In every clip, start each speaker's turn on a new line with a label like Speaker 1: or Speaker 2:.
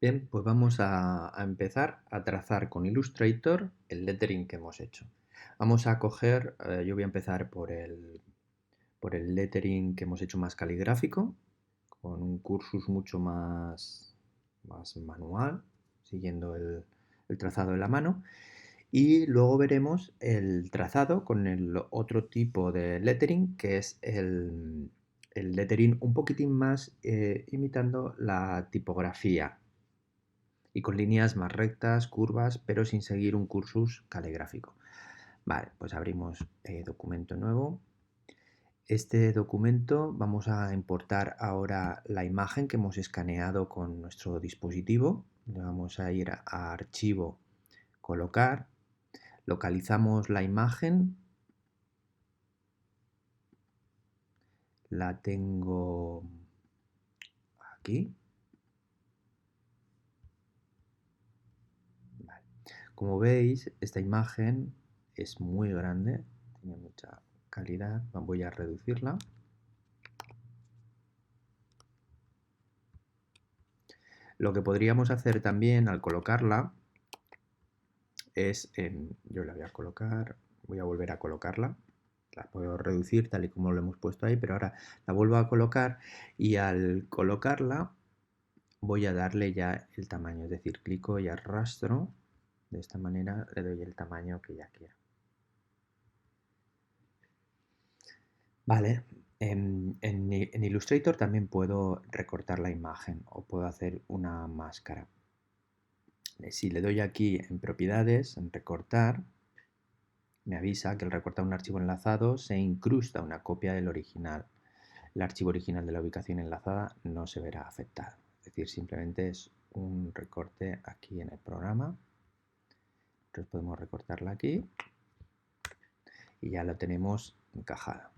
Speaker 1: Bien, pues vamos a empezar a trazar con Illustrator el lettering que hemos hecho. Vamos a coger, yo voy a empezar por el lettering que hemos hecho más caligráfico, con un cursus mucho más manual, siguiendo el trazado de la mano. Y luego veremos el trazado con el otro tipo de lettering, que es el lettering un poquitín más imitando la tipografía y con líneas más rectas, curvas, pero sin seguir un cursus caligráfico. Vale, pues abrimos documento nuevo. Este documento vamos a importar ahora la imagen que hemos escaneado con nuestro dispositivo. Le vamos a ir a archivo, colocar, localizamos la imagen, la tengo aquí. Vale. Como veis, esta imagen es muy grande, tiene mucha calidad. Voy a reducirla. Lo que podríamos hacer también al colocarla es, yo la voy a colocar, voy a volver a colocarla, la puedo reducir tal y como lo hemos puesto ahí, pero ahora la vuelvo a colocar y al colocarla voy a darle ya el tamaño, es decir, clico y arrastro, de esta manera le doy el tamaño que ya quiero. Vale, en Illustrator también puedo recortar la imagen o puedo hacer una máscara. Si le doy aquí en propiedades, en recortar, me avisa que al recortar un archivo enlazado se incrusta una copia del original. El archivo original de la ubicación enlazada no se verá afectado. Es decir, simplemente es un recorte aquí en el programa. Entonces podemos recortarla aquí y ya lo tenemos encajado.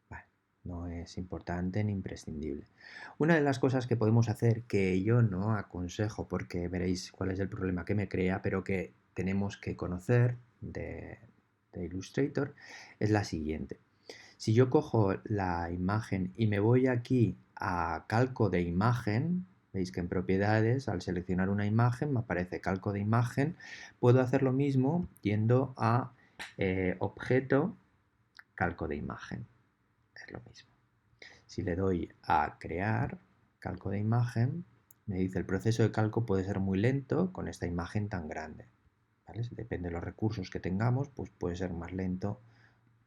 Speaker 1: Vale, no es importante ni imprescindible. Una de las cosas que podemos hacer, que yo no aconsejo porque veréis cuál es el problema que me crea, pero que tenemos que conocer de Illustrator, es la siguiente. Si yo cojo la imagen y me voy aquí a calco de imagen, veis que en propiedades, al seleccionar una imagen, me aparece calco de imagen, puedo hacer lo mismo yendo a objeto, calco de imagen. Es lo mismo. Si le doy a crear calco de imagen, me dice el proceso de calco puede ser muy lento con esta imagen tan grande. ¿Vale? Depende de los recursos que tengamos, pues puede ser más lento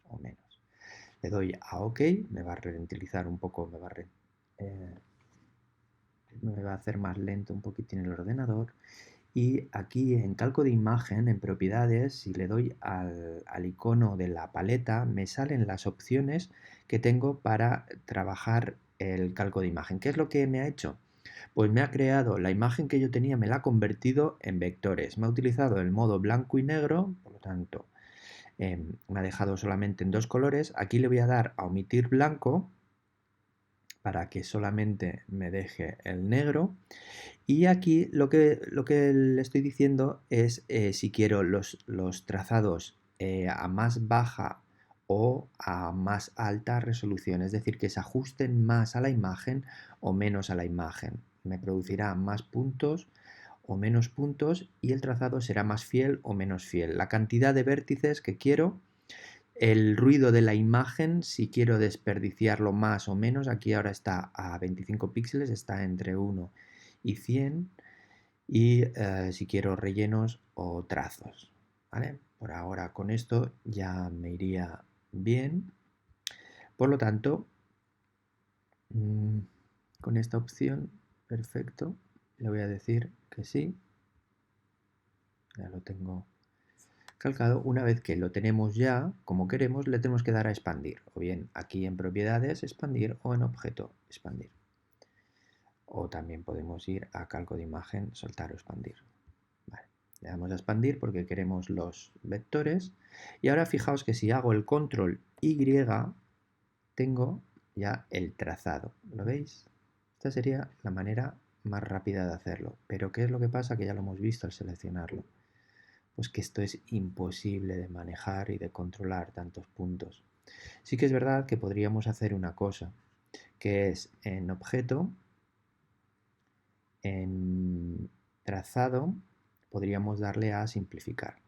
Speaker 1: o menos. Le doy a OK, me va a ralentizar un poco, me va a hacer más lento un poquitín el ordenador. Y aquí en calco de imagen, en propiedades, si le doy al icono de la paleta, me salen las opciones que tengo para trabajar el calco de imagen. ¿Qué es lo que me ha hecho? Pues me ha creado la imagen que yo tenía, me la ha convertido en vectores. Me ha utilizado el modo blanco y negro, por lo tanto, me ha dejado solamente en dos colores. Aquí le voy a dar a omitir blanco para que solamente me deje el negro. Y aquí lo que le estoy diciendo es si quiero los trazados a más baja o a más alta resolución, es decir, que se ajusten más a la imagen o menos a la imagen. Me producirá más puntos o menos puntos y el trazado será más fiel o menos fiel. La cantidad de vértices que quiero, el ruido de la imagen, si quiero desperdiciarlo más o menos, aquí ahora está a 25 píxeles, está entre 1 y 100, y si quiero rellenos o trazos. ¿Vale? Por ahora con esto ya me iría bien. Por lo tanto, mmm, con esta opción, perfecto, le voy a decir que sí. Ya lo tengo calcado. Una vez que lo tenemos ya, como queremos, le tenemos que dar a expandir. O bien aquí en propiedades, expandir, o en objeto, expandir. O también podemos ir a calco de imagen, soltar o expandir. Vale. Le damos a expandir porque queremos los vectores. Y ahora fijaos que si hago el control Y, tengo ya el trazado. ¿Lo veis? Esta sería la manera más rápida de hacerlo. Pero ¿qué es lo que pasa? Que ya lo hemos visto al seleccionarlo. Pues que esto es imposible de manejar y de controlar tantos puntos. Sí que es verdad que podríamos hacer una cosa, que es en objeto, en trazado podríamos darle a simplificar.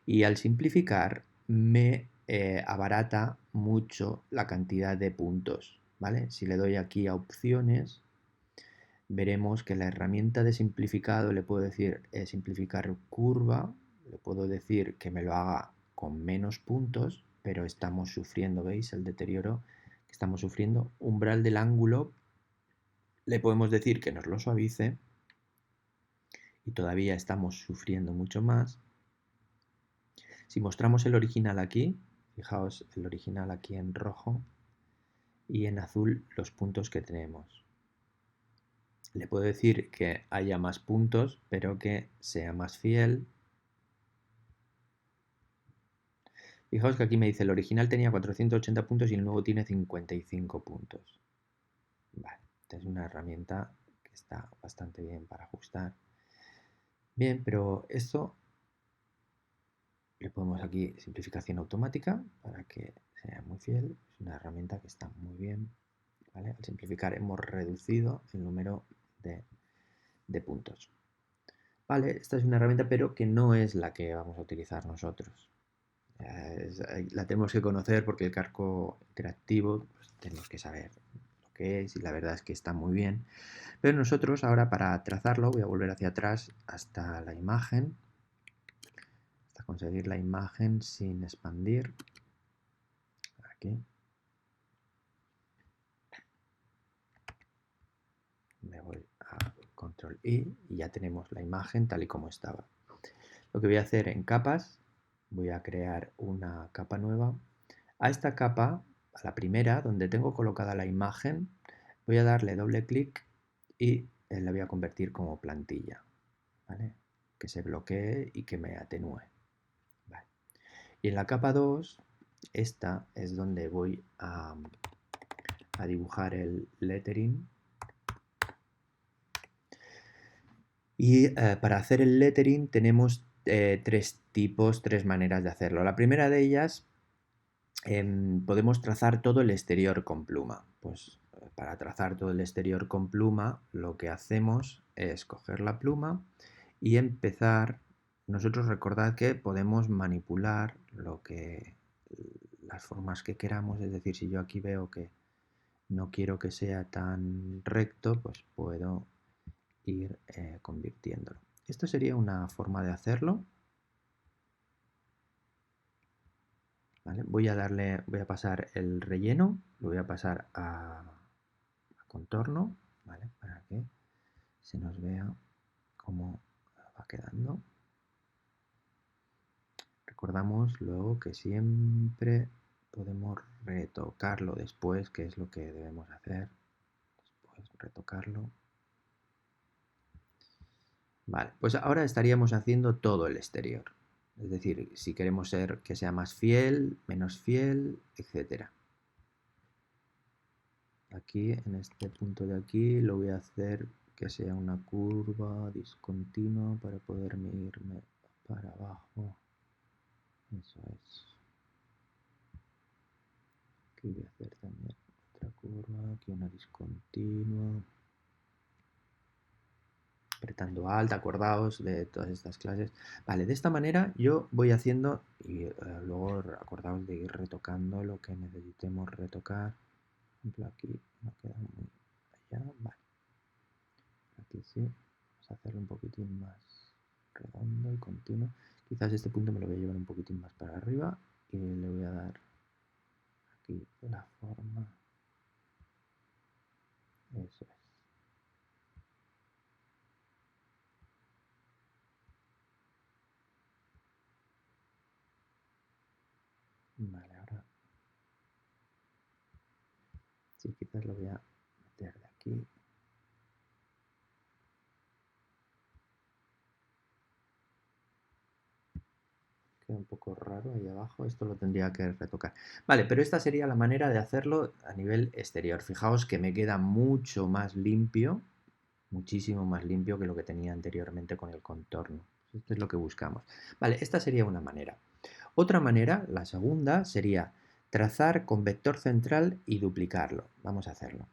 Speaker 1: Y al simplificar me abarata mucho la cantidad de puntos, ¿vale? Si le doy aquí a opciones, veremos que la herramienta de simplificado le puedo decir simplificar curva, le puedo decir que me lo haga con menos puntos, pero estamos sufriendo, ¿veis? El deterioro que estamos sufriendo. Umbral del ángulo, le podemos decir que nos lo suavice y todavía estamos sufriendo mucho más. Si mostramos el original aquí, fijaos el original aquí en rojo y en azul los puntos que tenemos. Le puedo decir que haya más puntos, pero que sea más fiel. Fijaos que aquí me dice el original tenía 480 puntos y el nuevo tiene 55 puntos. Vale, esta es una herramienta que está bastante bien para ajustar. Bien, pero esto le ponemos aquí simplificación automática para que sea muy fiel. Es una herramienta que está muy bien. ¿Vale? Al simplificar hemos reducido el número de puntos. Vale, esta es una herramienta pero que no es la que vamos a utilizar nosotros. La tenemos que conocer porque el casco interactivo pues, tenemos que saber lo que es y la verdad es que está muy bien. Pero nosotros ahora para trazarlo voy a volver hacia atrás hasta la imagen, hasta conseguir la imagen sin expandir. Aquí. Me voy a Control I y ya tenemos la imagen tal y como estaba. Lo que voy a hacer en capas, voy a crear una capa nueva. A esta capa, a la primera, donde tengo colocada la imagen, voy a darle doble clic y la voy a convertir como plantilla, ¿vale? Que se bloquee y que me atenúe. Vale. Y en la capa 2, esta es donde voy a dibujar el lettering. Y para hacer el lettering tenemos tres maneras de hacerlo. La primera de ellas, podemos trazar todo el exterior con pluma. Pues para trazar todo el exterior con pluma, lo que hacemos es coger la pluma y empezar. Nosotros recordad que podemos manipular las formas que queramos, es decir, si yo aquí veo que no quiero que sea tan recto, pues puedo ir convirtiéndolo. Esto sería una forma de hacerlo. ¿Vale? Voy a pasar el relleno, lo voy a pasar a contorno, ¿vale? Para que se nos vea cómo va quedando. Recordamos luego que siempre podemos retocarlo después, que es lo que debemos hacer. Después retocarlo. Vale, pues ahora estaríamos haciendo todo el exterior. Es decir, si queremos que sea más fiel, menos fiel, etc. Aquí, en este punto de aquí, lo voy a hacer que sea una curva discontinua para poderme irme para abajo. Eso es. Aquí voy a hacer también otra curva, aquí una discontinua. Apretando Alt, acordaos de todas estas clases. Vale, de esta manera yo voy haciendo y luego acordaos de ir retocando lo que necesitemos retocar. Por ejemplo, aquí no queda muy allá. Vale. Aquí sí. Vamos a hacerlo un poquitín más redondo y continuo. Quizás este punto me lo voy a llevar un poquitín más para arriba y le voy a dar aquí la forma. Eso es. Vale, ahora sí, quizás lo voy a meter de aquí. Queda un poco raro ahí abajo, esto lo tendría que retocar. Vale, pero esta sería la manera de hacerlo a nivel exterior. Fijaos que me queda mucho más limpio, muchísimo más limpio que lo que tenía anteriormente con el contorno. Esto es lo que buscamos. Vale, esta sería una manera. Otra manera, la segunda, sería trazar con vector central y duplicarlo. Vamos a hacerlo.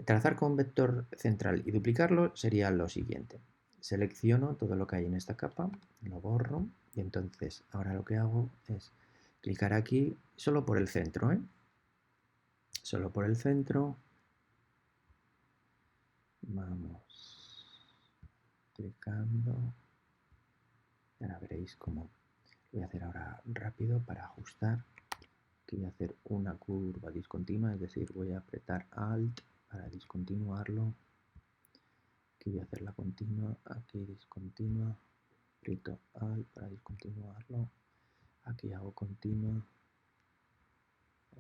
Speaker 1: Trazar con vector central y duplicarlo sería lo siguiente. selecciono todo lo que hay en esta capa, lo borro y entonces ahora lo que hago es clicar aquí solo por el centro, solo por el centro. Vamos clicando. Y ahora veréis cómo lo voy a hacer ahora rápido para ajustar. Aquí voy a hacer una curva discontinua, es decir, voy a apretar Alt para discontinuarlo. Aquí voy a hacer la continua, aquí discontinua, aprieto Alt para discontinuarlo. Aquí hago continua,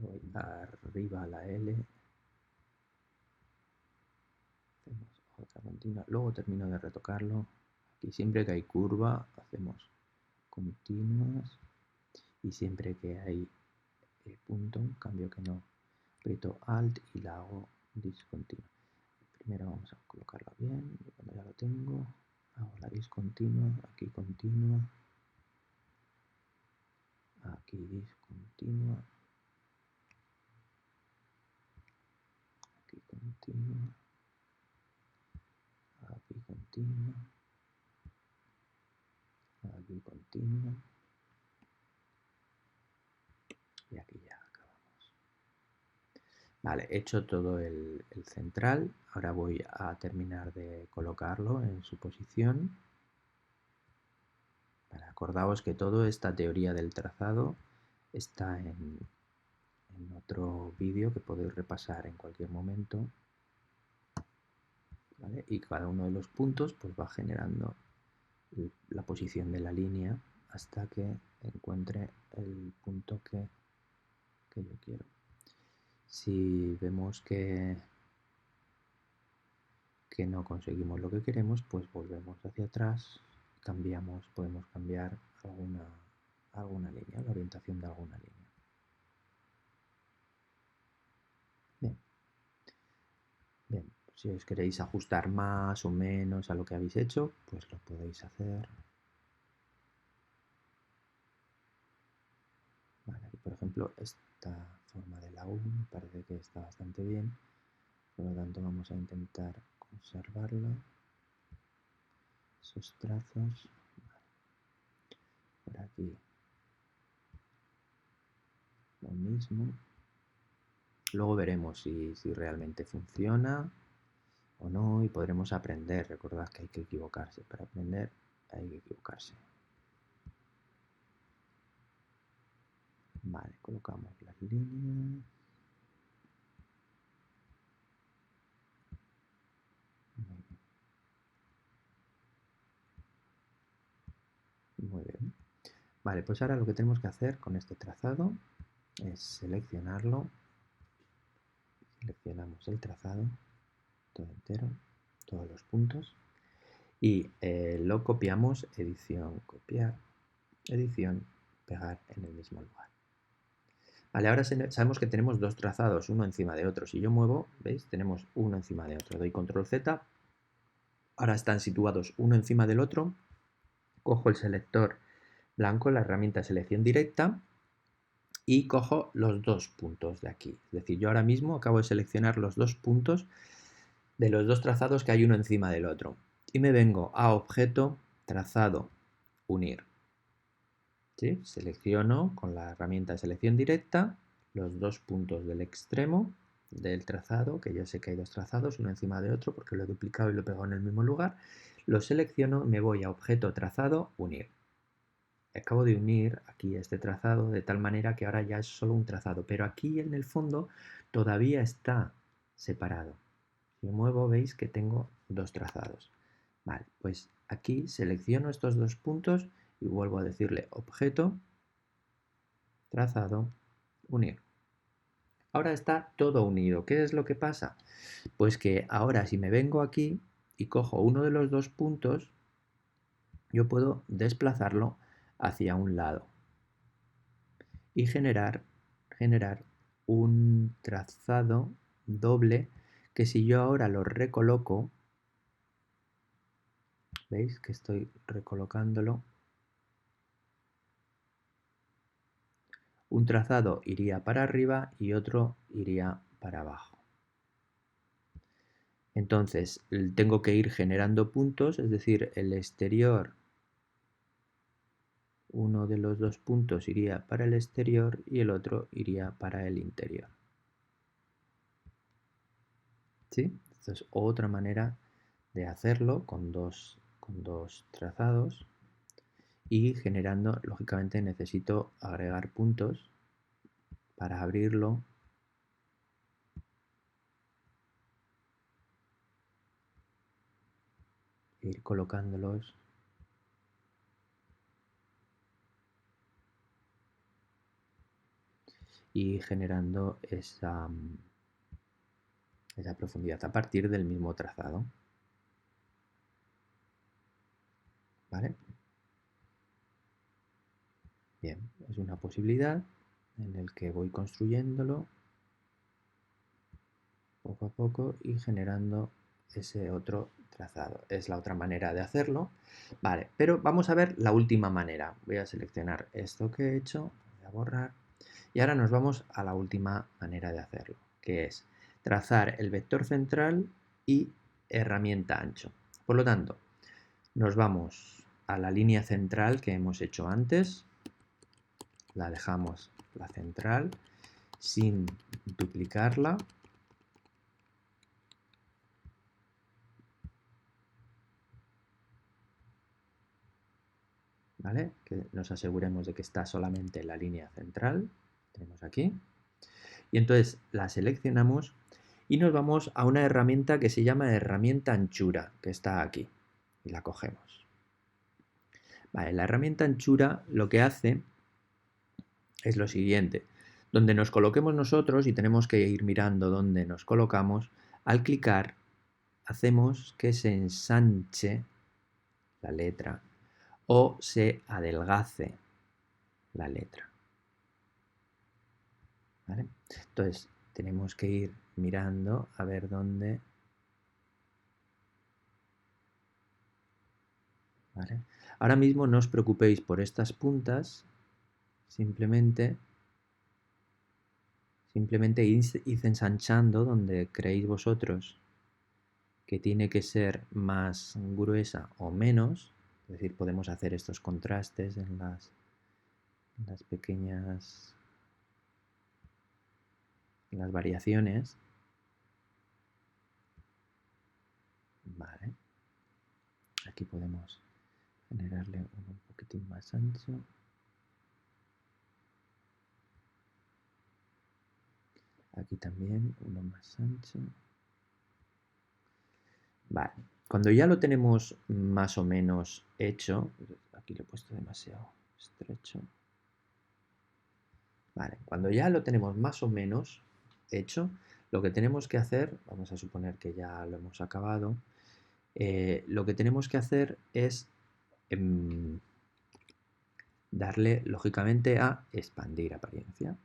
Speaker 1: voy arriba a la L, hacemos otra continua, luego termino de retocarlo. Aquí siempre que hay curva hacemos continuas y siempre que hay punto, cambio que no, aprieto Alt y la hago discontinua. Primero vamos a colocarla bien y cuando ya lo tengo hago la discontinua, aquí continua, aquí discontinua, aquí continua, aquí continua, aquí continua y aquí ya acabamos. Vale, hecho todo el central, ahora voy a terminar de colocarlo en su posición. Vale, acordaos que toda esta teoría del trazado está en otro vídeo que podéis repasar en cualquier momento. ¿Vale? Y cada uno de los puntos pues va generando la posición de la línea hasta que encuentre el punto que yo quiero. Si vemos que no conseguimos lo que queremos, pues volvemos hacia atrás, cambiamos, podemos cambiar alguna línea, la orientación de alguna línea. Bien, bien, si os queréis ajustar más o menos a lo que habéis hecho, pues lo podéis hacer. Vale, aquí por ejemplo esta forma de la U me parece que está bastante bien, por lo tanto vamos a intentar conservarla, esos trazos. Vale. Por aquí lo mismo. Luego veremos si realmente funciona o no y podremos aprender. Recordad que hay que equivocarse. Para aprender hay que equivocarse. Vale, colocamos las líneas. Muy bien. Muy bien. Vale, pues ahora lo que tenemos que hacer con este trazado es seleccionarlo. Seleccionamos el trazado, todo entero, todos los puntos. Y lo copiamos, edición, copiar, edición, pegar en el mismo lugar. Vale, ahora sabemos que tenemos dos trazados, uno encima de otro. Si yo muevo, ¿veis? Tenemos uno encima de otro. Doy control Z. Ahora están situados uno encima del otro. Cojo el selector blanco, la herramienta selección directa, y cojo los dos puntos de aquí. Es decir, yo ahora mismo acabo de seleccionar los dos puntos de los dos trazados que hay uno encima del otro. Y me vengo a objeto, trazado, unir. ¿Sí? Selecciono con la herramienta de selección directa los dos puntos del extremo del trazado, que ya sé que hay dos trazados, uno encima de otro, porque lo he duplicado y lo he pegado en el mismo lugar. Lo selecciono, me voy a objeto, trazado, unir. Acabo de unir aquí este trazado de tal manera que ahora ya es solo un trazado, pero aquí en el fondo todavía está separado. Si muevo veis que tengo dos trazados. Vale, pues aquí selecciono estos dos puntos y vuelvo a decirle objeto, trazado, unir. Ahora está todo unido. ¿Qué es lo que pasa? Pues que ahora si me vengo aquí y cojo uno de los dos puntos, yo puedo desplazarlo hacia un lado y generar un trazado doble que si yo ahora lo recoloco, veis que estoy recolocándolo, un trazado iría para arriba y otro iría para abajo. Entonces tengo que ir generando puntos, es decir, el exterior, uno de los dos puntos iría para el exterior y el otro iría para el interior. ¿Sí? Esta es otra manera de hacerlo con dos trazados y generando, lógicamente necesito agregar puntos para abrirlo. Ir colocándolos y generando esa profundidad a partir del mismo trazado. ¿Vale? Bien, es una posibilidad en el que voy construyéndolo poco a poco y generando ese otro trazado. Es la otra manera de hacerlo. Vale, pero vamos a ver la última manera. Voy a seleccionar esto que he hecho, voy a borrar y ahora nos vamos a la última manera de hacerlo, que es trazar el vector central y herramienta ancho. Por lo tanto, nos vamos a la línea central que hemos hecho antes, la dejamos la central sin duplicarla. ¿Vale? Que nos aseguremos de que está solamente en la línea central. Tenemos aquí. Y entonces la seleccionamos y nos vamos a una herramienta que se llama herramienta anchura, que está aquí. Y la cogemos. Vale, la herramienta anchura lo que hace es lo siguiente. Donde nos coloquemos nosotros, y tenemos que ir mirando dónde nos colocamos, al clicar hacemos que se ensanche la letra o se adelgace la letra. ¿Vale? Entonces tenemos que ir mirando a ver dónde. ¿Vale? Ahora mismo no os preocupéis por estas puntas, simplemente id ensanchando donde creéis vosotros que tiene que ser más gruesa o menos, es decir, podemos hacer estos contrastes en las pequeñas, en las variaciones. Vale. Aquí podemos generarle uno un poquitín más ancho. Aquí también uno más ancho. Vale, cuando ya lo tenemos más o menos hecho, aquí lo he puesto demasiado estrecho. Vale, cuando ya lo tenemos más o menos hecho, lo que tenemos que hacer, vamos a suponer que ya lo hemos acabado, lo que tenemos que hacer es darle lógicamente a expandir apariencia.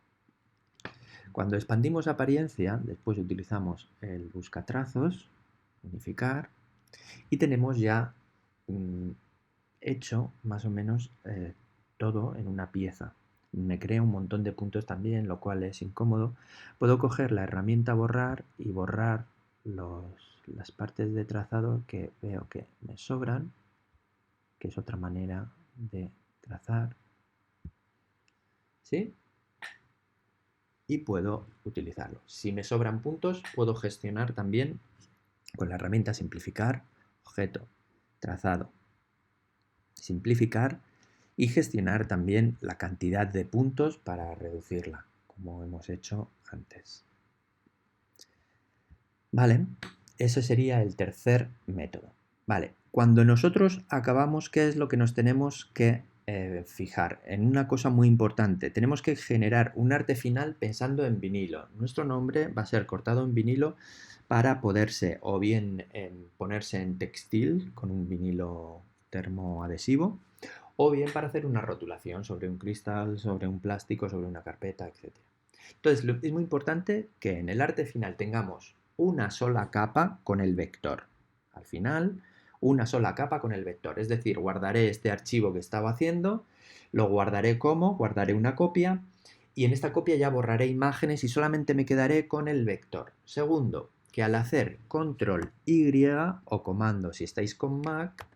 Speaker 1: Cuando expandimos apariencia, después utilizamos el buscatrazos, unificar, y tenemos ya hecho más o menos todo en una pieza. Me crea un montón de puntos también, lo cual es incómodo. Puedo coger la herramienta borrar y borrar las partes de trazado que veo que me sobran, que es otra manera de trazar. ¿Sí? Y puedo utilizarlo. Si me sobran puntos, puedo gestionar también con la herramienta simplificar, objeto, trazado, simplificar y gestionar también la cantidad de puntos para reducirla, como hemos hecho antes. Vale, ese sería el tercer método. Vale, cuando nosotros acabamos, ¿qué es lo que nos tenemos que fijar? En una cosa muy importante, tenemos que generar un arte final pensando en vinilo. Nuestro nombre va a ser cortado en vinilo para poderse o bien ponerse en textil con un vinilo termoadhesivo o bien para hacer una rotulación sobre un cristal, sobre un plástico, sobre una carpeta, etc. Entonces, es muy importante que en el arte final tengamos una sola capa con el vector. Al final, una sola capa con el vector. Es decir, guardaré este archivo que estaba haciendo, lo guardaré guardaré una copia y en esta copia ya borraré imágenes y solamente me quedaré con el vector. Segundo, que al hacer control Y o comando si estáis con Mac,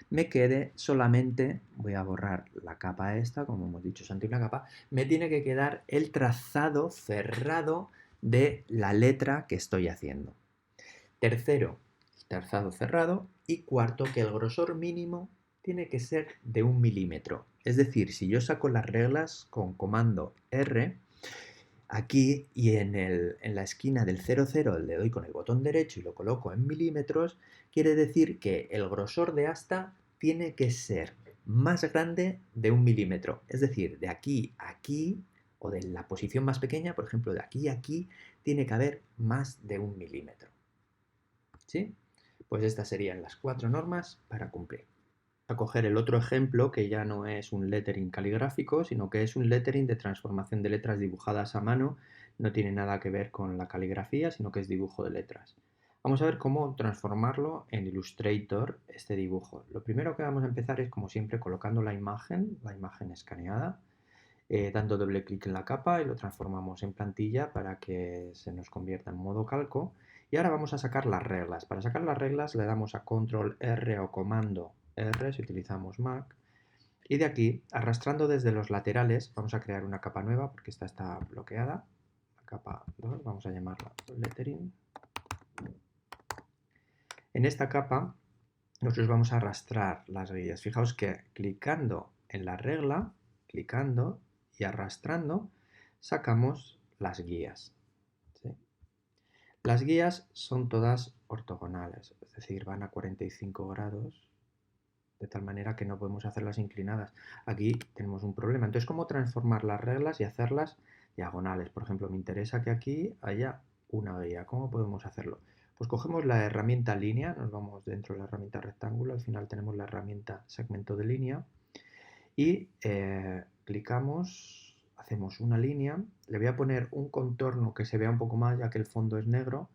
Speaker 1: me quede solamente, voy a borrar la capa esta, como hemos dicho, antes una capa, me tiene que quedar el trazado cerrado de la letra que estoy haciendo. Tercero, trazado cerrado. Y cuarto, que el grosor mínimo tiene que ser de 1 milímetro. Es decir, si yo saco las reglas con comando R, aquí y en la esquina del 00 le doy con el botón derecho y lo coloco en milímetros, quiere decir que el grosor de asta tiene que ser más grande de 1 milímetro. Es decir, de aquí a aquí, o de la posición más pequeña, por ejemplo, de aquí a aquí, tiene que haber más de 1 milímetro. ¿Sí? Pues estas serían las 4 normas para cumplir. A coger el otro ejemplo, que ya no es un lettering caligráfico, sino que es un lettering de transformación de letras dibujadas a mano. No tiene nada que ver con la caligrafía, sino que es dibujo de letras. Vamos a ver cómo transformarlo en Illustrator, este dibujo. Lo primero que vamos a empezar es, como siempre, colocando la imagen escaneada, dando doble clic en la capa y lo transformamos en plantilla para que se nos convierta en modo calco. Y ahora vamos a sacar las reglas. Para sacar las reglas le damos a control R o comando R si utilizamos Mac. Y de aquí, arrastrando desde los laterales, vamos a crear una capa nueva porque esta está bloqueada. La capa 2, vamos a llamarla lettering. En esta capa nosotros vamos a arrastrar las guías. Fijaos que clicando en la regla, clicando y arrastrando, sacamos las guías. ¿Sí? Las guías son todas ortogonales, es decir, van a 45 grados, de tal manera que no podemos hacerlas inclinadas. Aquí tenemos un problema. Entonces, ¿cómo transformar las reglas y hacerlas diagonales? Por ejemplo, me interesa que aquí haya una guía. ¿Cómo podemos hacerlo? Pues cogemos la herramienta línea, nos vamos dentro de la herramienta rectángulo, al final tenemos la herramienta segmento de línea y clicamos, hacemos una línea, le voy a poner un contorno que se vea un poco más ya que el fondo es negro,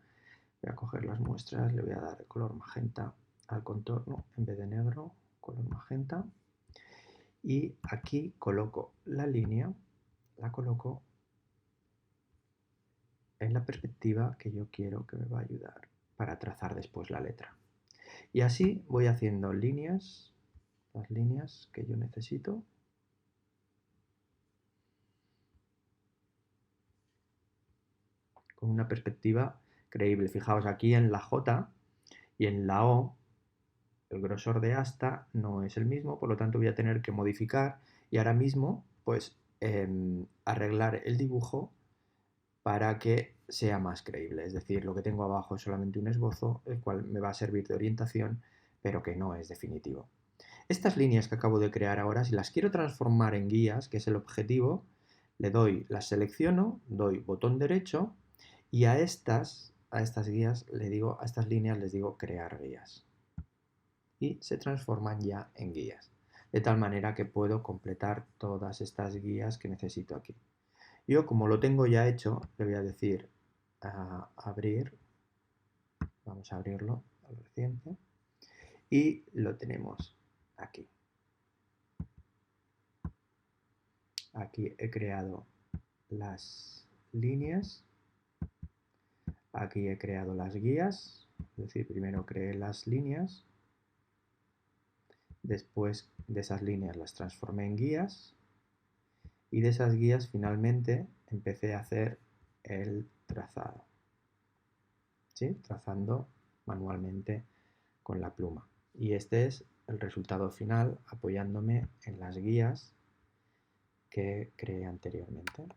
Speaker 1: voy a coger las muestras, le voy a dar el color magenta al contorno en vez de negro, color magenta, y aquí coloco la línea, la coloco en la perspectiva que yo quiero que me va a ayudar para trazar después la letra. Y así voy haciendo líneas, las líneas que yo necesito. Con una perspectiva creíble. Fijaos, aquí en la J y en la O el grosor de asta no es el mismo, por lo tanto voy a tener que modificar y ahora mismo pues arreglar el dibujo para que sea más creíble. Es decir, lo que tengo abajo es solamente un esbozo, el cual me va a servir de orientación, pero que no es definitivo. Estas líneas que acabo de crear ahora, si las quiero transformar en guías, que es el objetivo, le doy, las selecciono, doy botón derecho y a estas guías le digo, a estas líneas les digo crear guías. Y se transforman ya en guías. De tal manera que puedo completar todas estas guías que necesito aquí. Yo, como lo tengo ya hecho, le voy a decir abrir. Vamos a abrirlo al reciente. Y lo tenemos aquí. Aquí he creado las líneas. Aquí he creado las guías. Es decir, primero creé las líneas. Después de esas líneas las transformé en guías. Y de esas guías finalmente empecé a hacer el trazado. ¿Sí? Trazando manualmente con la pluma. Y este es el resultado final apoyándome en las guías que creé anteriormente.